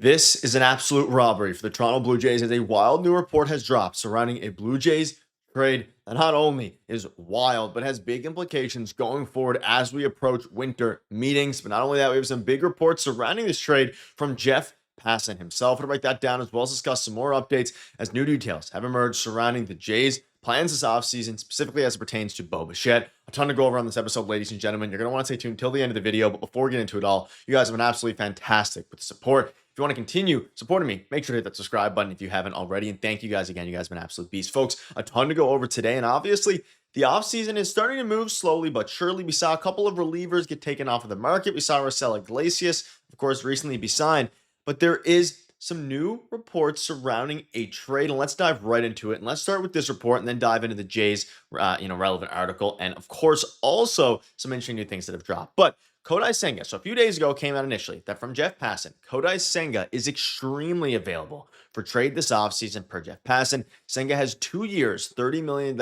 This is an absolute robbery for the Toronto Blue Jays as a wild new report has dropped surrounding a Blue Jays trade that not only is wild, but has big implications going forward as we approach winter meetings. But not only that, we have some big reports surrounding this trade from Jeff Passan himself. We'll break that down as well as discuss some more updates as new details have emerged surrounding the Jays' plans this offseason, specifically as it pertains to Bichette. A ton to go over on this episode, ladies and gentlemen. You're going to want to stay tuned until the end of the video. But before we get into it all, you guys have been absolutely fantastic with the support. If you want to continue supporting me, make sure to hit that subscribe button if you haven't already. And thank you guys again. You guys have been absolute beasts. Folks, a ton to go over today. And obviously, the offseason is starting to move slowly but surely. We saw a couple of relievers get taken off of the market. We saw Raisel Iglesias, of course, recently be signed. But there is some new reports surrounding a trade. And let's dive right into it. And let's start with this report and then dive into the Jays, relevant article. And of course, also some interesting new things that have dropped. But Kodai Senga, so a few days ago came out initially that from Jeff Passan, Kodai Senga is extremely available for trade this offseason per Jeff Passan. Senga has 2 years, $30 million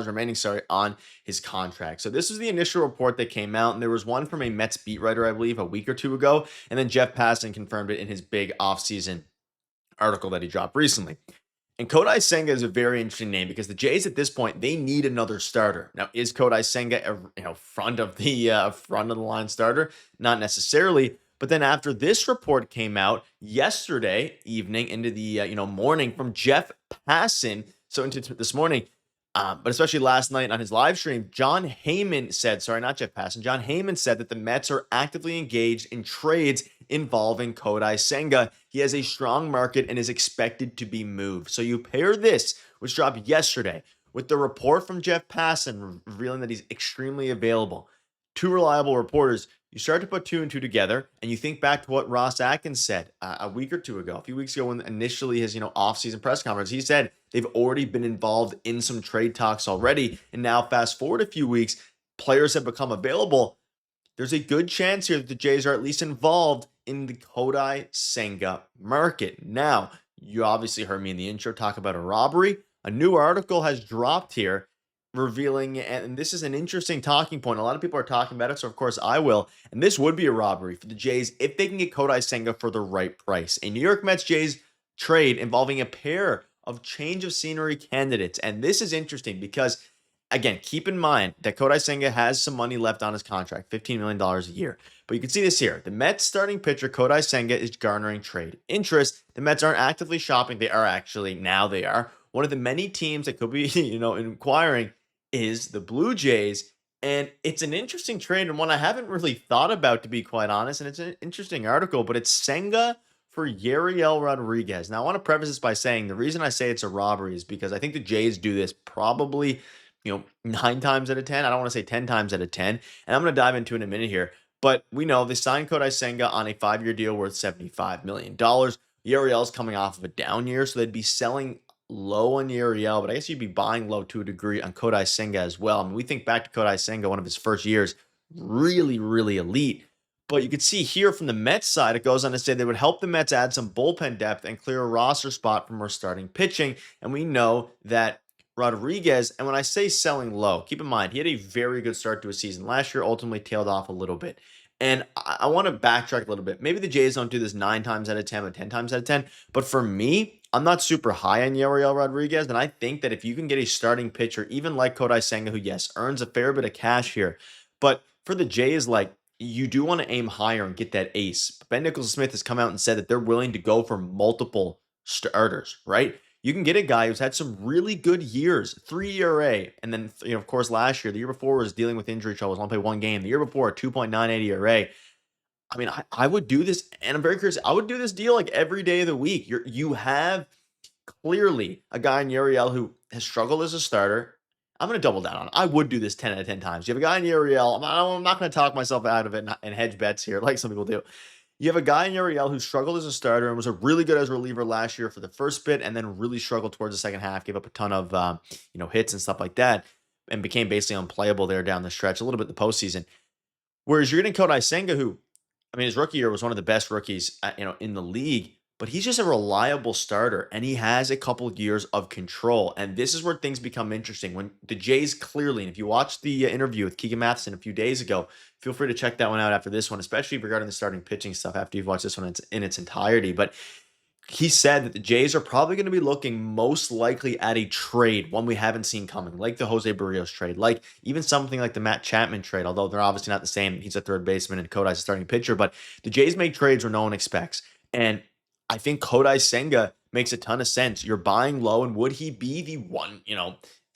remaining, on his contract. So this was the initial report that came out, and there was one from a Mets beat writer, I believe, a week or two ago, and then Jeff Passan confirmed it in his big offseason article that he dropped recently. And Kodai Senga is a very interesting name because the Jays at this point, they need another starter. Now, is Kodai Senga a front of the line starter? Not necessarily. But then after this report came out yesterday evening into the morning from Jeff Passan, so into this morning, but especially last night on his live stream, Jon Heyman said, not Jeff Passan, Jon Heyman said that the Mets are actively engaged in trades involving Kodai Senga. He has a strong market and is expected to be moved. So you pair this, which dropped yesterday, with the report from Jeff Passan revealing that he's extremely available. Two reliable reporters. You start to put two and two together, and you think back to what Ross Atkins said a week or two ago, a few weeks ago, when initially his off-season press conference. He said they've already been involved in some trade talks already, and now fast forward a few weeks, players have become available. There's a good chance here that the Jays are at least involved in the Kodai Senga market. Now, you obviously heard me in the intro talk about a robbery. A new article has dropped here revealing, and this is an interesting talking point. A lot of people are talking about it, so of course I will. And this would be a robbery for the Jays if they can get Kodai Senga for the right price. A New York Mets Jays trade involving a pair of change of scenery candidates. And this is interesting because, again, keep in mind that Kodai Senga has some money left on his contract, $15 million a year. But you can see this here. The Mets starting pitcher, Kodai Senga, is garnering trade interest. The Mets aren't actively shopping. They are. One of the many teams that could be, inquiring is the Blue Jays. And it's an interesting trade and one I haven't really thought about, to be quite honest. And it's an interesting article, but it's Senga for Yariel Rodriguez. Now, I want to preface this by saying the reason I say it's a robbery is because I think the Jays do this probably 9 times out of 10. I don't want to say 10 times out of 10. And I'm going to dive into it in a minute here. But we know they signed Kodai Senga on a 5-year deal worth $75 million. Yariel's coming off of a down year, so they'd be selling low on Yariel, but I guess you'd be buying low to a degree on Kodai Senga as well. I mean, we think back to Kodai Senga, one of his first years, really, really elite. But you can see here from the Mets side, it goes on to say they would help the Mets add some bullpen depth and clear a roster spot for more starting pitching. And we know that Rodriguez, and when I say selling low, keep in mind, he had a very good start to his season last year, ultimately tailed off a little bit. And I want to backtrack a little bit. Maybe the Jays don't do this 9 times out of 10 or 10 times out of 10. But for me, I'm not super high on Yariel Rodriguez. And I think that if you can get a starting pitcher, even like Kodai Senga, who, yes, earns a fair bit of cash here. But for the Jays, you do want to aim higher and get that ace. Ben Nicholson-Smith has come out and said that they're willing to go for multiple starters, right? You can get a guy who's had some really good years, 3 ERA, and then, of course, last year, the year before, was dealing with injury troubles, only played 1 game. The year before, 2.98 ERA. I mean, I would do this, and I'm very curious. I would do this deal every day of the week. You have clearly a guy in Yariel who has struggled as a starter. I'm going to double down on it. I would do this 10 out of 10 times. You have a guy in Yariel. I'm not going to talk myself out of it and hedge bets here like some people do. You have a guy in Yariel who struggled as a starter and was a really good as a reliever last year for the first bit, and then really struggled towards the second half, gave up a ton of hits and stuff like that, and became basically unplayable there down the stretch, a little bit in the postseason. Whereas you're getting Kodai Senga, who, I mean, his rookie year was one of the best rookies in the league, but he's just a reliable starter and he has a couple years of control. And this is where things become interesting. When the Jays clearly, and if you watched the interview with Keegan Matheson a few days ago, feel free to check that one out after this one, especially regarding the starting pitching stuff after you've watched this one in its entirety. But he said that the Jays are probably going to be looking most likely at a trade, one we haven't seen coming, like the José Berríos trade, like even something like the Matt Chapman trade, although they're obviously not the same. He's a third baseman and Kodai's a starting pitcher, but the Jays make trades where no one expects. And I think Kodai Senga makes a ton of sense. You're buying low, and would he be the one,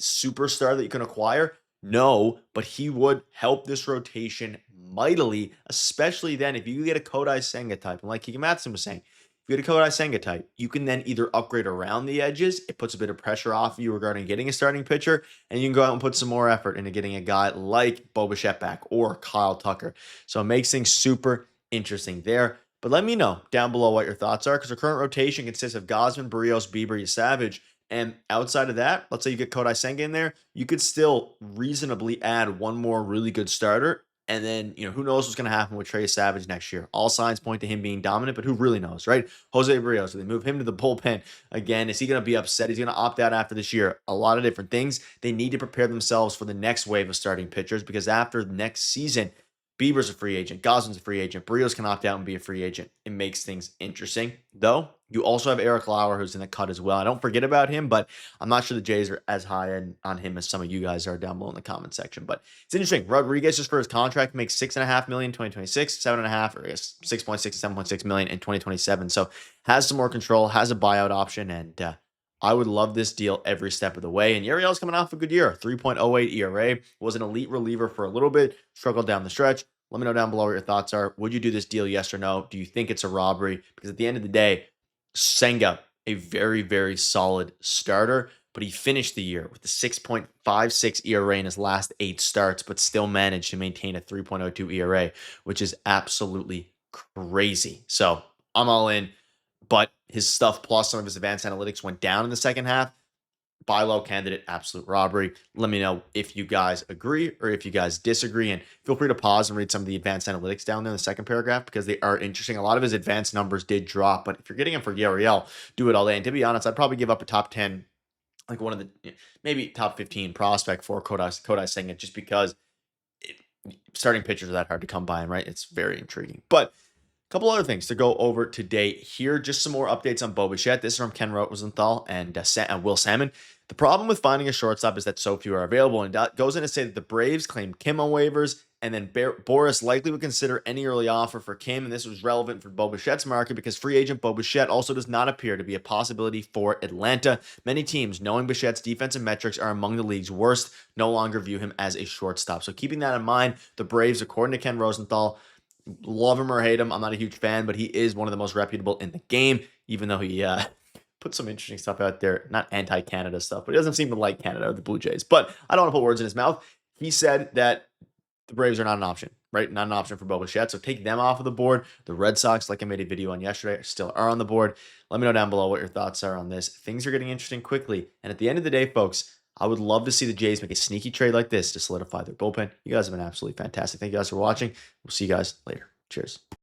superstar that you can acquire? No, but he would help this rotation mightily, especially then if you get a Kodai Senga type. And like Keegan Matheson was saying, if you get a Kodai Senga type, you can then either upgrade around the edges. It puts a bit of pressure off you regarding getting a starting pitcher, and you can go out and put some more effort into getting a guy like Bichette back or Kyle Tucker. So it makes things super interesting there. But let me know down below what your thoughts are, because our current rotation consists of Gausman, Berríos, Bieber, Savage. And outside of that, let's say you get Kodai Senga in there, you could still reasonably add one more really good starter. And then, who knows what's going to happen with Trey Savage next year. All signs point to him being dominant, but who really knows, right? José Berríos, do they move him to the bullpen again? Is he going to be upset? He's going to opt out after this year. A lot of different things. They need to prepare themselves for the next wave of starting pitchers, because after next season, Bieber's a free agent. Gosman's a free agent. Berríos can opt out and be a free agent. It makes things interesting. Though, you also have Eric Lauer, who's in the cut as well. I don't forget about him, but I'm not sure the Jays are as high on him as some of you guys are down below in the comment section. But it's interesting. Rodriguez, just for his contract, makes $6.5 million in 2026, 7.5, or I guess 6.6 to 7.6 million in 2027. So has some more control, has a buyout option, and I would love this deal every step of the way. And Uriel's coming off a good year, 3.08 ERA, was an elite reliever for a little bit, struggled down the stretch. Let me know down below what your thoughts are. Would you do this deal, yes or no? Do you think it's a robbery? Because at the end of the day, Senga, a very, very solid starter, but he finished the year with a 6.56 ERA in his last 8 starts, but still managed to maintain a 3.02 ERA, which is absolutely crazy. So I'm all in, but his stuff plus some of his advanced analytics went down in the second half. Buy low candidate, absolute robbery. Let me know if you guys agree or if you guys disagree, and feel free to pause and read some of the advanced analytics down there in the second paragraph, because they are interesting. A lot of his advanced numbers did drop, but if you're getting him for Yariel, do it all day. And to be honest, I'd probably give up a top 10, like one of the maybe top 15 prospect for Kodai Senga, just because starting pitchers are that hard to come by, and right, it's very intriguing. But couple other things to go over today here. Just some more updates on Bichette. This is from Ken Rosenthal and Will Salmon. The problem with finding a shortstop is that so few are available, and goes in to say that the Braves claimed Kim on waivers, and then Boris likely would consider any early offer for Kim, and this was relevant for Bichette's market because free agent Bichette also does not appear to be a possibility for Atlanta. Many teams, knowing Bichette's defensive metrics are among the league's worst, no longer view him as a shortstop. So keeping that in mind, the Braves, according to Ken Rosenthal, love him or hate him, I'm not a huge fan, but he is one of the most reputable in the game, even though he put some interesting stuff out there. Not anti-Canada stuff, but he doesn't seem to like Canada or the Blue Jays. But I don't want to put words in his mouth. He said that the Braves are not an option, right? Not an option for Bichette. So take them off of the board. The Red Sox, like I made a video on yesterday, still are on the board. Let me know down below what your thoughts are on this. Things are getting interesting quickly. And at the end of the day, folks, I would love to see the Jays make a sneaky trade like this to solidify their bullpen. You guys have been absolutely fantastic. Thank you guys for watching. We'll see you guys later. Cheers.